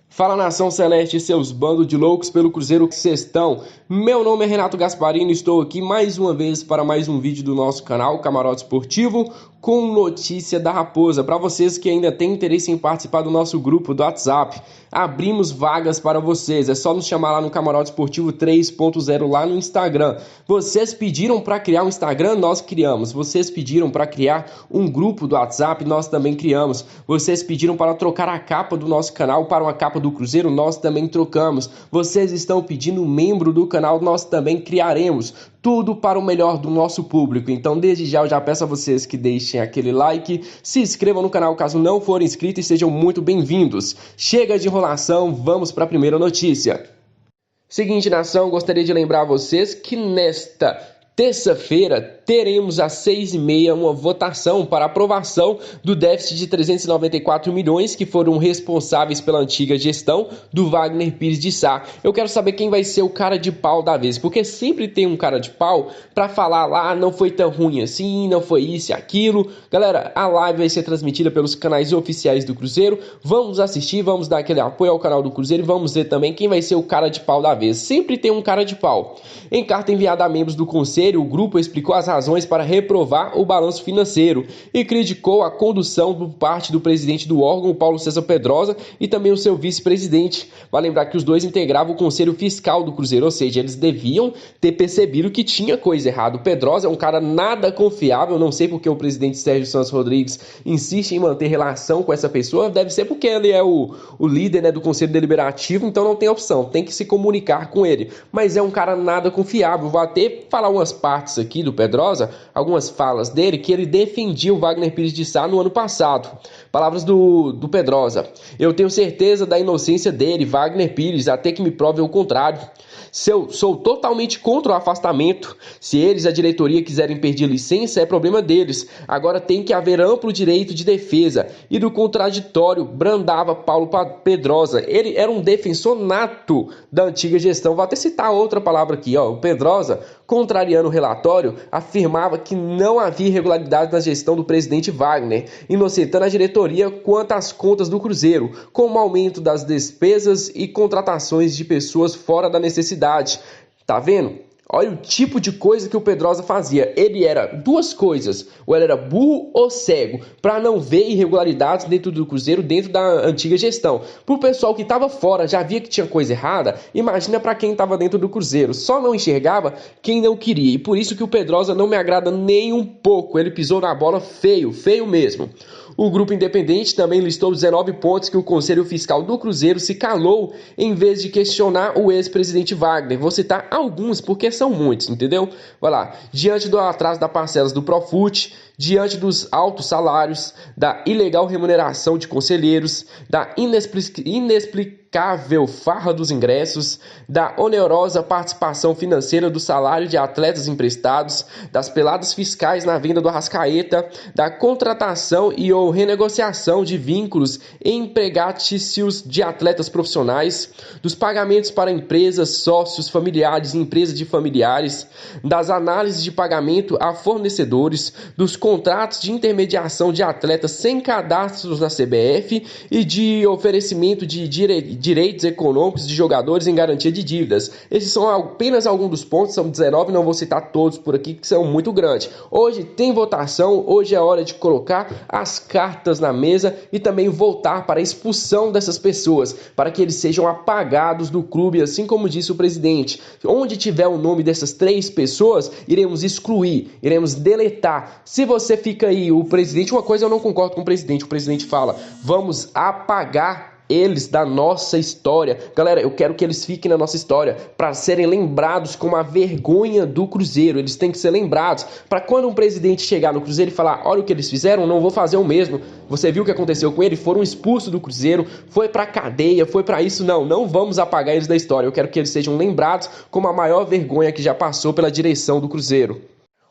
Fala, nação celeste, seus bandos de loucos pelo Cruzeiro que cês estão. Meu nome é Renato Gasparini, estou aqui mais uma vez para mais um vídeo do nosso canal Camarote Esportivo com notícia da Raposa. Para vocês que ainda têm interesse em participar do nosso grupo do WhatsApp, abrimos vagas para vocês. É só nos chamar lá no Camarote Esportivo 3.0 lá no Instagram. Vocês pediram para criar um Instagram, nós criamos. Vocês pediram para criar um grupo do WhatsApp, nós também criamos. Vocês pediram para trocar a capa do nosso canal para uma capa do Cruzeiro, nós também trocamos. Vocês estão pedindo um membro do canal, nós também criaremos. Tudo para o melhor do nosso público. Então, desde já, eu já peço a vocês que deixem aquele like, se inscrevam no canal caso não forem inscritos e sejam muito bem-vindos. Chega de enrolação, vamos para a primeira notícia. Seguinte, nação, gostaria de lembrar a vocês que nesta terça-feira teremos às 6h30 uma votação para aprovação do déficit de 394 milhões que foram responsáveis pela antiga gestão do Wagner Pires de Sá. Eu quero saber quem vai ser o cara de pau da vez, porque sempre tem um cara de pau para falar lá, não foi tão ruim assim, não foi isso e aquilo. Galera, a live vai ser transmitida pelos canais oficiais do Cruzeiro. Vamos assistir, vamos dar aquele apoio ao canal do Cruzeiro e vamos ver também quem vai ser o cara de pau da vez. Sempre tem um cara de pau. Em carta enviada a membros do Conselho, o grupo explicou as razões para reprovar o balanço financeiro e criticou a condução por parte do presidente do órgão, Paulo César Pedrosa, e também o seu vice-presidente. Vale lembrar que os dois integravam o Conselho Fiscal do Cruzeiro, ou seja, eles deviam ter percebido que tinha coisa errada. O Pedrosa é um cara nada confiável, não sei porque o presidente Sérgio Santos Rodrigues insiste em manter relação com essa pessoa, deve ser porque ele é o líder, né, do Conselho Deliberativo, então não tem opção, tem que se comunicar com ele. Mas é um cara nada confiável. Vou até falar umas partes aqui do Pedrosa, algumas falas dele, que ele defendia o Wagner Pires de Sá no ano passado. Palavras do Pedrosa: eu tenho certeza da inocência dele, Wagner Pires, até que me prove o contrário. Sou totalmente contra o afastamento. Se eles, a diretoria, quiserem pedir licença, é problema deles. Agora tem que haver amplo direito de defesa. E do contraditório, brandava Paulo Pedrosa. Ele era um defensor nato da antiga gestão. Vou até citar outra palavra aqui, ó. O Pedrosa, contrariando o relatório, afirmava que não havia irregularidade na gestão do presidente Wagner, inocentando a diretoria quanto às contas do Cruzeiro, como aumento das despesas e contratações de pessoas fora da necessidade. Tá vendo? Olha o tipo de coisa que o Pedrosa fazia. Ele era duas coisas: ou ele era burro ou cego, para não ver irregularidades dentro do Cruzeiro, dentro da antiga gestão. Pro pessoal que estava fora já via que tinha coisa errada, imagina para quem estava dentro do Cruzeiro. Só não enxergava quem não queria. E por isso que o Pedrosa não me agrada nem um pouco. Ele pisou na bola feio, feio mesmo. O grupo independente também listou 19 pontos que o Conselho Fiscal do Cruzeiro se calou em vez de questionar o ex-presidente Wagner. Vou citar alguns porque são muitos, entendeu? Vai lá. Diante do atraso das parcelas do Profut, diante dos altos salários, da ilegal remuneração de conselheiros, da inexplicável farra dos ingressos, da onerosa participação financeira do salário de atletas emprestados, das peladas fiscais na venda do Arrascaeta, da contratação e ou renegociação de vínculos empregatícios de atletas profissionais, dos pagamentos para empresas, sócios, familiares e empresas de familiares, das análises de pagamento a fornecedores, dos contratos de intermediação de atletas sem cadastros na CBF e de oferecimento de direitos econômicos de jogadores em garantia de dívidas. Esses são apenas alguns dos pontos, são 19, não vou citar todos por aqui, que são muito grandes. Hoje tem votação, hoje é hora de colocar as cartas na mesa e também voltar para a expulsão dessas pessoas, para que eles sejam apagados do clube, assim como disse o presidente. Onde tiver o nome dessas 3 pessoas, iremos excluir, iremos deletar. Se você fica aí, o presidente, uma coisa eu não concordo com o presidente fala, vamos apagar eles da nossa história. Galera, eu quero que eles fiquem na nossa história para serem lembrados como a vergonha do Cruzeiro. Eles têm que ser lembrados para quando um presidente chegar no Cruzeiro e falar: olha o que eles fizeram, não vou fazer o mesmo. Você viu o que aconteceu com ele? Foram expulsos do Cruzeiro, foi pra cadeia, foi pra isso. Não vamos apagar eles da história. Eu quero que eles sejam lembrados como a maior vergonha que já passou pela direção do Cruzeiro.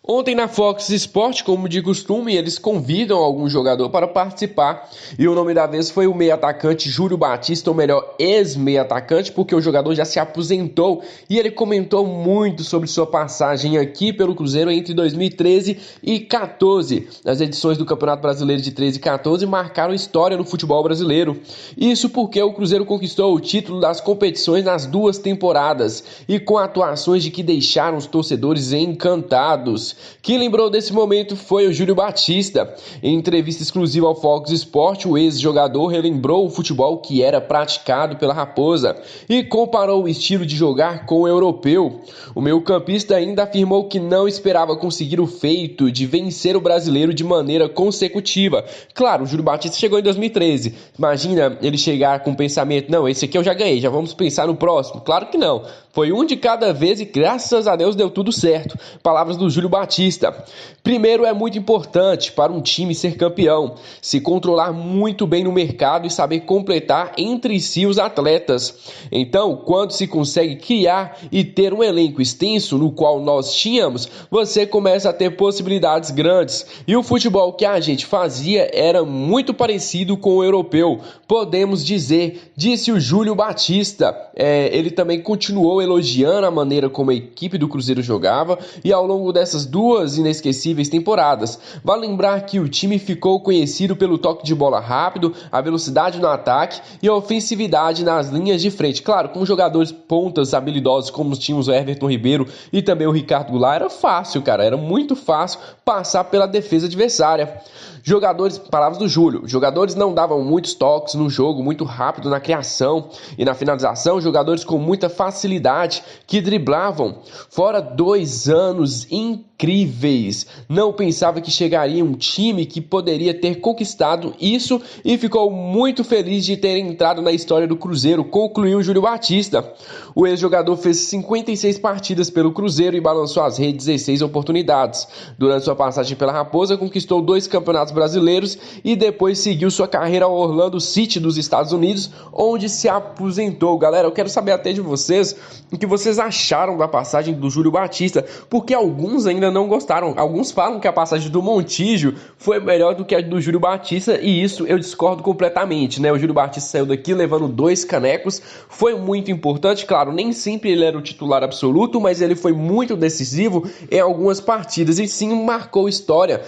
Ontem na Fox Sport, como de costume, eles convidam algum jogador para participar e o nome da vez foi o meio-atacante Júlio Batista, ou melhor, ex-meio-atacante, porque o jogador já se aposentou e ele comentou muito sobre sua passagem aqui pelo Cruzeiro entre 2013 e 14. As edições do Campeonato Brasileiro de 13 e 14 marcaram história no futebol brasileiro. Isso porque o Cruzeiro conquistou o título das competições nas duas temporadas e com atuações de que deixaram os torcedores encantados. Quem lembrou desse momento foi o Júlio Batista. Em entrevista exclusiva ao Fox Sport, o ex-jogador relembrou o futebol que era praticado pela Raposa e comparou o estilo de jogar com o europeu. O meio-campista ainda afirmou que não esperava conseguir o feito de vencer o brasileiro de maneira consecutiva. Claro, o Júlio Batista chegou em 2013. Imagina ele chegar com o pensamento, não, esse aqui eu já ganhei, já vamos pensar no próximo. Claro que não. Foi um de cada vez e graças a Deus deu tudo certo. Palavras do Júlio Batista. Primeiro, é muito importante para um time ser campeão, se controlar muito bem no mercado e saber completar entre si os atletas. Então, quando se consegue criar e ter um elenco extenso no qual nós tínhamos, você começa a ter possibilidades grandes. E o futebol que a gente fazia era muito parecido com o europeu, podemos dizer, disse o Júlio Batista. Ele também continuou elogiando a maneira como a equipe do Cruzeiro jogava e ao longo dessas duas inesquecíveis temporadas. Vale lembrar que o time ficou conhecido pelo toque de bola rápido, a velocidade no ataque e a ofensividade nas linhas de frente. Claro, com jogadores pontas habilidosos como tínhamos o Everton Ribeiro e também o Ricardo Goulart, era fácil, cara, era muito fácil passar pela defesa adversária. Palavras do Júlio, jogadores não davam muitos toques no jogo, muito rápido na criação e na finalização, jogadores com muita facilidade que driblavam. Fora 2 anos incríveis, não pensava que chegaria um time que poderia ter conquistado isso e ficou muito feliz de ter entrado na história do Cruzeiro, concluiu Júlio Batista. O ex-jogador fez 56 partidas pelo Cruzeiro e balançou as redes 16 oportunidades. Durante sua passagem pela Raposa, conquistou 2 campeonatos brasileiros e depois seguiu sua carreira ao Orlando City dos Estados Unidos, onde se aposentou. Galera, eu quero saber até de vocês o que vocês acharam da passagem do Júlio Batista, porque alguns ainda não gostaram. Alguns falam que a passagem do Montijo foi melhor do que a do Júlio Batista e isso eu discordo completamente, né? O Júlio Batista saiu daqui levando 2 canecos, foi muito importante, claro, nem sempre ele era o titular absoluto, mas ele foi muito decisivo em algumas partidas e sim marcou história,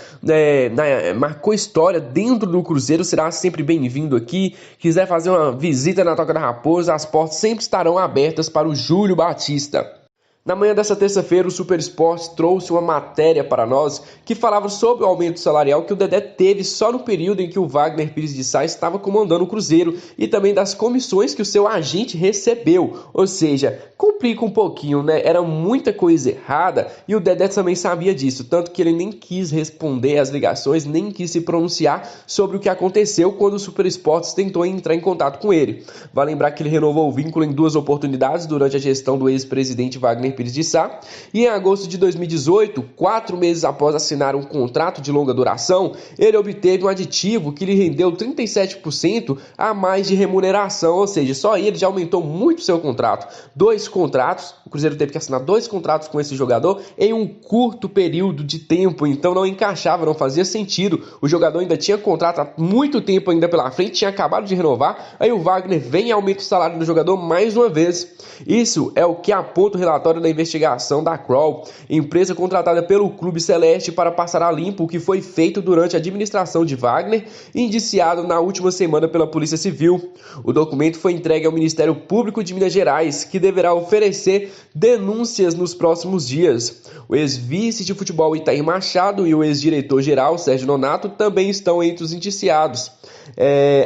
marcou história dentro do Cruzeiro. Será sempre bem-vindo aqui. Quiser fazer uma visita na Toca da Raposa, as portas sempre estarão abertas para o Júlio Batista. Na manhã dessa terça-feira, o Super Esportes trouxe uma matéria para nós que falava sobre o aumento salarial que o Dedé teve só no período em que o Wagner Pires de Sá estava comandando o Cruzeiro e também das comissões que o seu agente recebeu. Ou seja, complica um pouquinho, né? Era muita coisa errada e o Dedé também sabia disso, tanto que ele nem quis responder às ligações, nem quis se pronunciar sobre o que aconteceu quando o Super Esportes tentou entrar em contato com ele. Vale lembrar que ele renovou o vínculo em 2 oportunidades durante a gestão do ex-presidente Wagner Pires de Sá, e em agosto de 2018, 4 meses após assinar um contrato de longa duração, ele obteve um aditivo que lhe rendeu 37% a mais de remuneração, ou seja, só ele já aumentou muito seu contrato. 2 contratos, o Cruzeiro teve que assinar 2 contratos com esse jogador em um curto período de tempo, então não encaixava, não fazia sentido. O jogador ainda tinha contrato há muito tempo ainda pela frente, tinha acabado de renovar, aí o Wagner vem e aumenta o salário do jogador mais uma vez. Isso é o que aponta o relatório da investigação da Kroll, empresa contratada pelo Clube Celeste para passar a limpo o que foi feito durante a administração de Wagner, indiciado na última semana pela Polícia Civil. O documento foi entregue ao Ministério Público de Minas Gerais, que deverá oferecer denúncias nos próximos dias. O ex-vice de futebol Itair Machado e o ex-diretor-geral Sérgio Nonato também estão entre os indiciados.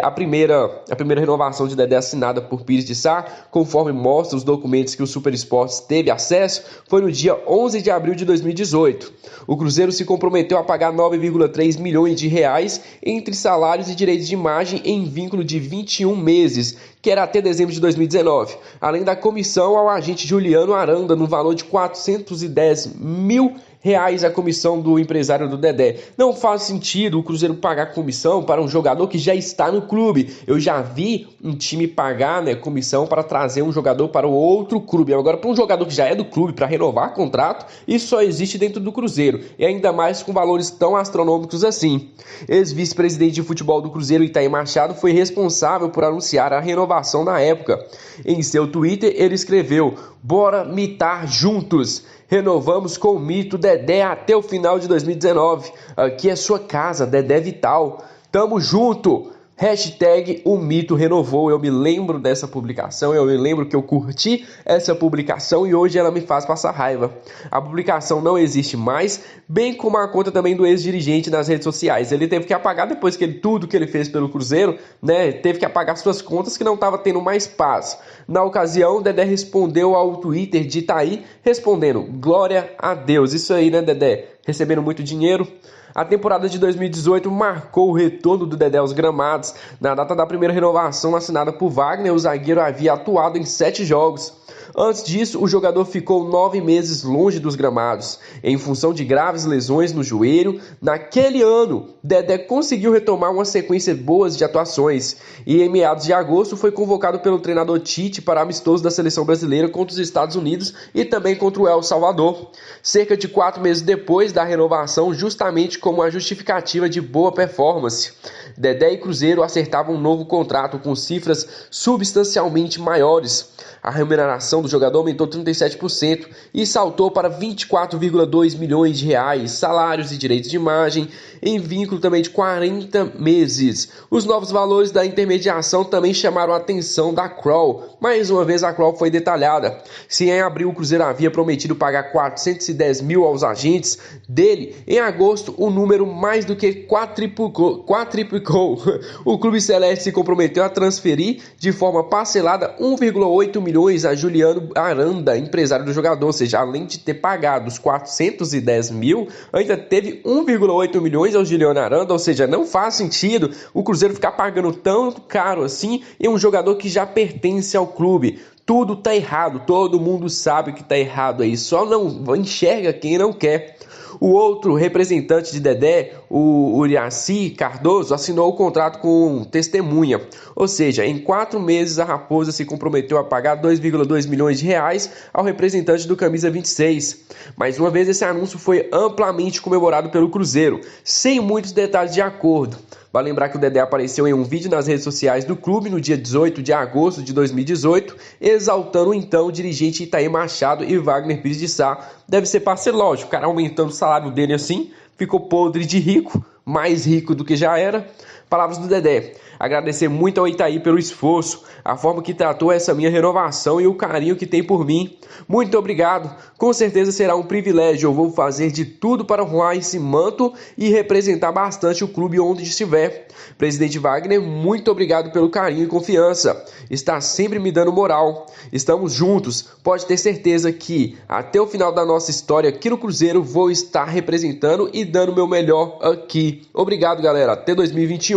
A primeira renovação de Dedé assinada por Pires de Sá, conforme mostra os documentos que o Super Esportes teve acesso, foi no dia 11 de abril de 2018. O Cruzeiro se comprometeu a pagar 9,3 milhões de reais entre salários e direitos de imagem em vínculo de 21 meses, que era até dezembro de 2019, além da comissão ao agente Juliano Aranda no valor de R$ 410 mil reais a comissão do empresário do Dedé. Não faz sentido o Cruzeiro pagar comissão para um jogador que já está no clube. Eu já vi um time pagar, né, comissão para trazer um jogador para o outro clube. Agora, para um jogador que já é do clube, para renovar contrato, isso só existe dentro do Cruzeiro. E ainda mais com valores tão astronômicos assim. Ex-vice-presidente de futebol do Cruzeiro, Itair Machado, foi responsável por anunciar a renovação na época. Em seu Twitter, ele escreveu: "Bora mitar juntos. Renovamos com o mito Dedé até o final de 2019. Aqui é sua casa, Dedé Vital. Tamo junto." Hashtag o mito renovou. Eu me lembro dessa publicação, eu me lembro que eu curti essa publicação e hoje ela me faz passar raiva. A publicação não existe mais, bem como a conta também do ex-dirigente nas redes sociais. Ele teve que apagar depois que tudo que ele fez pelo Cruzeiro, né? Teve que apagar suas contas que não estava tendo mais paz. Na ocasião, Dedé respondeu ao Twitter de Itaí, respondendo: "Glória a Deus." Isso aí, né, Dedé? Recebendo muito dinheiro. A temporada de 2018 marcou o retorno do Dedé aos gramados. Na data da primeira renovação assinada por Wagner, o zagueiro havia atuado em 7 jogos. Antes disso, o jogador ficou 9 meses longe dos gramados, em função de graves lesões no joelho. Naquele ano, Dedé conseguiu retomar uma sequência boa de atuações e em meados de agosto foi convocado pelo treinador Tite para amistoso da seleção brasileira contra os Estados Unidos e também contra o El Salvador. Cerca de 4 meses depois da renovação, justamente como a justificativa de boa performance, Dedé e Cruzeiro acertavam um novo contrato com cifras substancialmente maiores. A remuneração do jogador aumentou 37% e saltou para 24,2 milhões de reais, salários e direitos de imagem, em vínculo também de 40 meses. Os novos valores da intermediação também chamaram a atenção da Kroll. Mais uma vez a Kroll foi detalhada. Se em abril o Cruzeiro havia prometido pagar 410 mil aos agentes dele, em agosto o número mais do que quadriplicou. O Clube Celeste se comprometeu a transferir de forma parcelada 1,8 milhões a Juliano Aranda, empresário do jogador, ou seja, além de ter pagado os 410 mil, ainda teve 1,8 milhões ao Juliano Aranda, ou seja, não faz sentido o Cruzeiro ficar pagando tão caro assim em um jogador que já pertence ao clube. Tudo tá errado, todo mundo sabe que tá errado aí, só não enxerga quem não quer. O outro representante de Dedé, o Uriacy Cardoso, assinou o contrato com testemunha. Ou seja, em 4 meses a Raposa se comprometeu a pagar 2,2 milhões de reais ao representante do camisa 26. Mais uma vez esse anúncio foi amplamente comemorado pelo Cruzeiro, sem muitos detalhes de acordo. Vale lembrar que o Dedé apareceu em um vídeo nas redes sociais do clube no dia 18 de agosto de 2018, exaltando então o dirigente Itair Machado e Wagner Pires de Sá. Deve ser parceiro, lógico, o cara aumentando o salário dele assim, ficou podre de rico, mais rico do que já era. Palavras do Dedé: "Agradecer muito ao Itaí pelo esforço, a forma que tratou essa minha renovação e o carinho que tem por mim. Muito obrigado. Com certeza será um privilégio. Eu vou fazer de tudo para honrar esse manto e representar bastante o clube onde estiver. Presidente Wagner, muito obrigado pelo carinho e confiança. Está sempre me dando moral. Estamos juntos. Pode ter certeza que até o final da nossa história aqui no Cruzeiro vou estar representando e dando o meu melhor aqui. Obrigado, galera. Até 2021.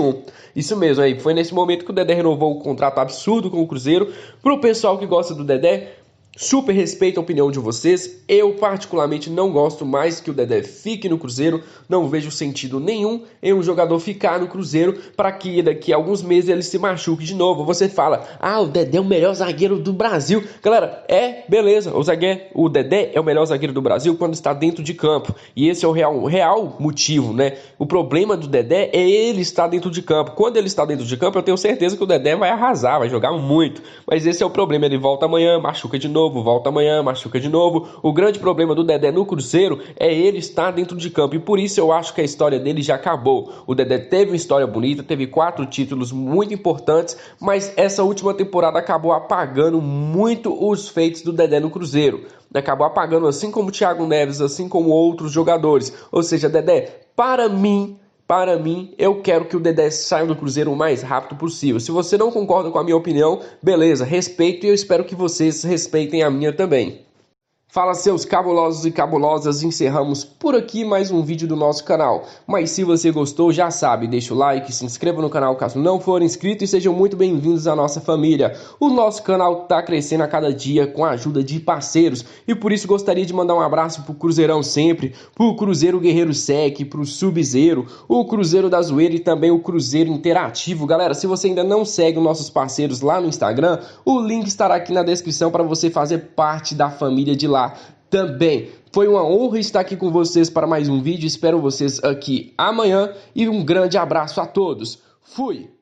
Isso mesmo aí. Foi nesse momento que o Dedé renovou o contrato absurdo com o Cruzeiro. Pro pessoal que gosta do Dedé, super respeito a opinião de vocês. Eu particularmente não gosto mais que o Dedé fique no Cruzeiro. Não vejo sentido nenhum em um jogador ficar no Cruzeiro para que daqui a alguns meses ele se machuque de novo. Você fala: "Ah, o Dedé é o melhor zagueiro do Brasil." Galera, beleza. O Dedé é o melhor zagueiro do Brasil quando está dentro de campo. E esse é o real motivo, né? O problema do Dedé é ele estar dentro de campo. Quando ele está dentro de campo, eu tenho certeza que o Dedé vai arrasar, vai jogar muito. Mas esse é o problema. Ele volta amanhã, machuca de novo. Volta amanhã, machuca de novo. O grande problema do Dedé no Cruzeiro é ele estar dentro de campo e por isso eu acho que a história dele já acabou. O Dedé teve uma história bonita, teve 4 títulos muito importantes, mas essa última temporada acabou apagando muito os feitos do Dedé no Cruzeiro. Acabou apagando, assim como o Thiago Neves, assim como outros jogadores. Ou seja, Dedé, para mim, eu quero que o Dedé saia do Cruzeiro o mais rápido possível. Se você não concorda com a minha opinião, beleza, respeito e eu espero que vocês respeitem a minha também. Fala, seus cabulosos e cabulosas, encerramos por aqui mais um vídeo do nosso canal. Mas se você gostou, já sabe, deixa o like, se inscreva no canal caso não for inscrito e sejam muito bem-vindos à nossa família. O nosso canal está crescendo a cada dia com a ajuda de parceiros e por isso gostaria de mandar um abraço pro Cruzeirão sempre, pro Cruzeiro Guerreiro Sec, pro Sub-Zero, o Cruzeiro da Zoeira e também o Cruzeiro Interativo. Galera, se você ainda não segue os nossos parceiros lá no Instagram, o link estará aqui na descrição para você fazer parte da família de lá também. Foi uma honra estar aqui com vocês para mais um vídeo. Espero vocês aqui amanhã e um grande abraço a todos. Fui!